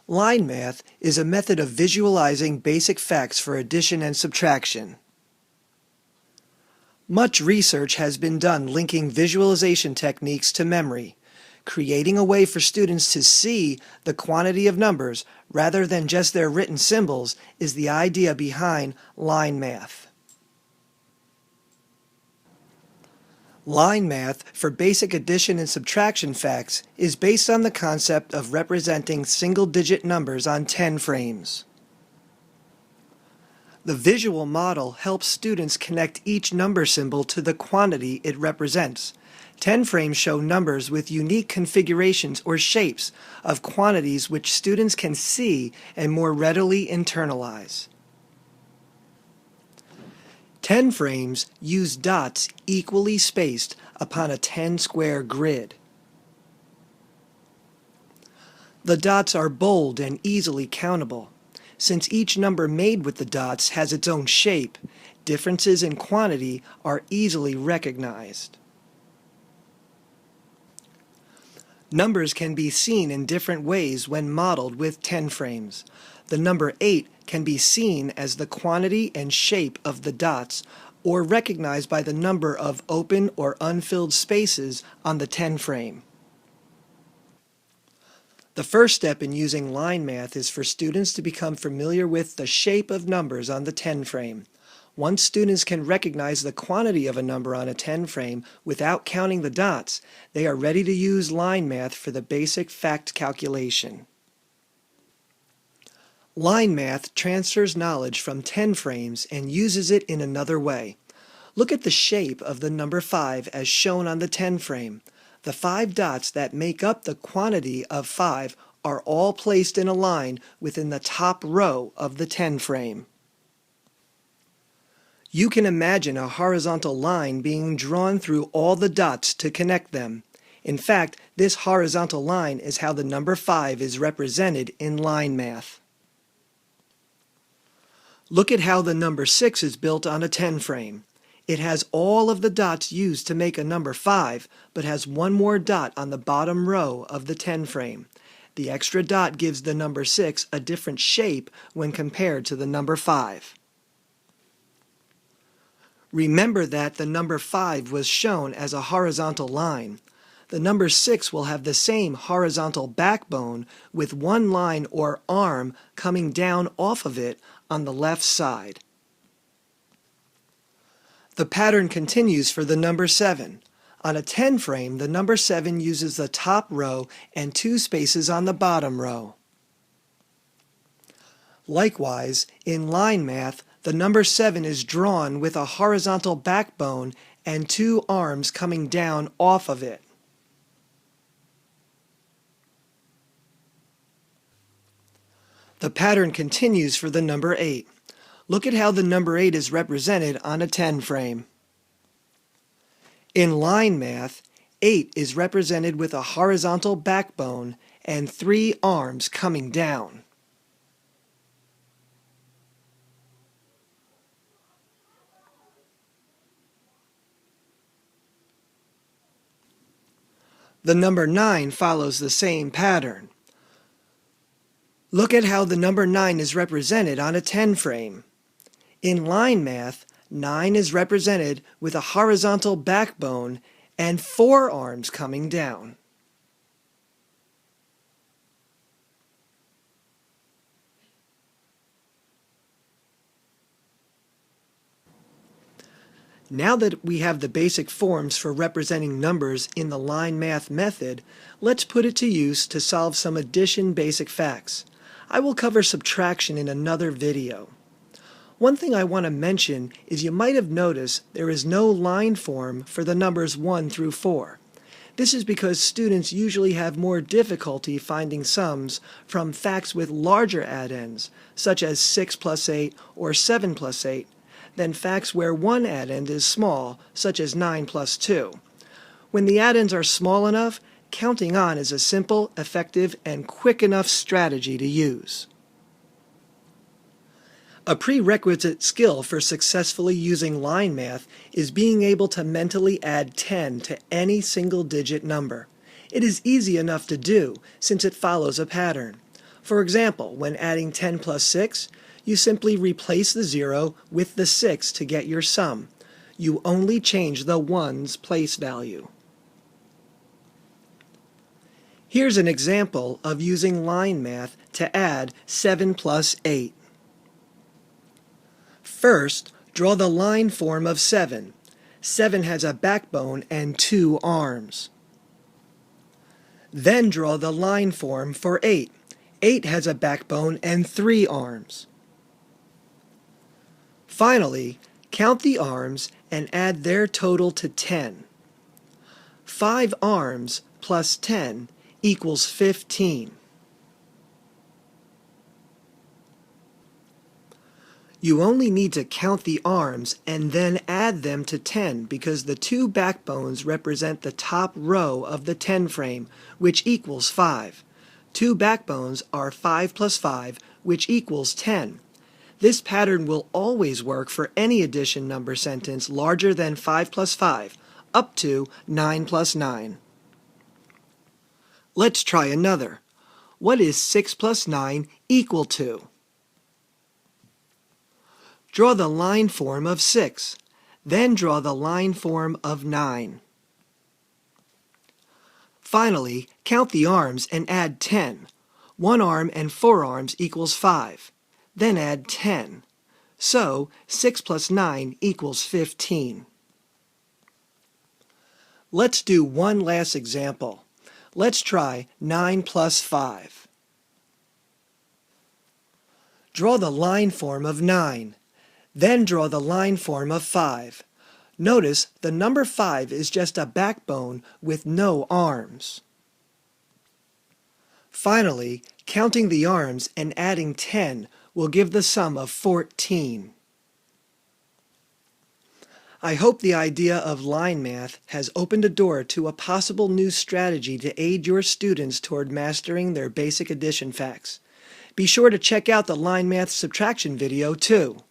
Line math is a method of visualizing basic facts for addition and subtraction. Much research has been done linking visualization techniques to memory, creating a way for students to see the quantity of numbers rather than just their written symbols is the idea behind line math. Line math for basic addition and subtraction facts is based on the concept of representing single-digit numbers on 10 frames. The visual model helps students connect each number symbol to the quantity it represents. 10 frames show numbers with unique configurations or shapes of quantities which students can see and more readily internalize. 10 frames use dots equally spaced upon a 10-square grid. The dots are bold and easily countable. Since each number made with the dots has its own shape, differences in quantity are easily recognized. Numbers can be seen in different ways when modeled with 10 frames. The number 8 can be seen as the quantity and shape of the dots, or recognized by the number of open or unfilled spaces on the 10 frame. The first step in using line math is for students to become familiar with the shape of numbers on the 10 frame. Once students can recognize the quantity of a number on a 10 frame without counting the dots, they are ready to use line math for the basic fact calculation. Line math transfers knowledge from 10 frames and uses it in another way. Look at the shape of the number 5 as shown on the 10 frame. The 5 dots that make up the quantity of 5 are all placed in a line within the top row of the 10 frame. You can imagine a horizontal line being drawn through all the dots to connect them. In fact, this horizontal line is how the number 5 is represented in line math. Look at how the number 6 is built on a 10 frame. It has all of the dots used to make a number 5, but has one more dot on the bottom row of the 10 frame. The extra dot gives the number 6 a different shape when compared to the number 5. Remember that the number 5 was shown as a horizontal line. The number 6 will have the same horizontal backbone with one line or arm coming down off of it on the left side. The pattern continues for the number 7. On a 10 frame, the number 7 uses the top row and 2 spaces on the bottom row. Likewise, in line math, the number 7 is drawn with a horizontal backbone and 2 arms coming down off of it. The pattern continues for the number 8. Look at how the number 8 is represented on a 10 frame. In line math, 8 is represented with a horizontal backbone and 3 arms coming down. The number 9 follows the same pattern. Look at how the number 9 is represented on a 10 frame. In line math, 9 is represented with a horizontal backbone and 4 arms coming down. Now that we have the basic forms for representing numbers in the line math method, let's put it to use to solve some addition basic facts. I will cover subtraction in another video. One thing I want to mention is you might have noticed there is no line form for the numbers 1 through 4. This is because students usually have more difficulty finding sums from facts with larger addends, such as 6 plus 8 or 7 plus 8, than facts where one addend is small, such as 9 plus 2. When the addends are small enough, counting on is a simple, effective, and quick enough strategy to use. A prerequisite skill for successfully using line math is being able to mentally add 10 to any single-digit number. It is easy enough to do since it follows a pattern. For example, when adding 10 plus 6, you simply replace the 0 with the 6 to get your sum. You only change the 1's place value. Here's an example of using line math to add 7 plus 8. First, draw the line form of 7. 7 has a backbone and 2 arms. Then draw the line form for 8. 8 has a backbone and 3 arms. Finally, count the arms and add their total to 10. 5 arms plus 10 equals 15. You only need to count the arms and then add them to 10 because the 2 backbones represent the top row of the 10 frame, which equals 5. 2 backbones are 5 plus 5, which equals 10. This pattern will always work for any addition number sentence larger than 5 plus 5, up to 9 plus 9. Let's try another. What is 6 plus 9 equal to? Draw the line form of 6. Then draw the line form of 9. Finally, count the arms and add 10. 1 arm and 4 arms equals 5. Then add 10. So, 6 plus 9 equals 15. Let's do one last example. Let's try 9 plus 5. Draw the line form of 9. Then draw the line form of 5. Notice the number 5 is just a backbone with no arms. Finally, counting the arms and adding 10 will give the sum of 14. I hope the idea of line math has opened a door to a possible new strategy to aid your students toward mastering their basic addition facts. Be sure to check out the line math subtraction video too.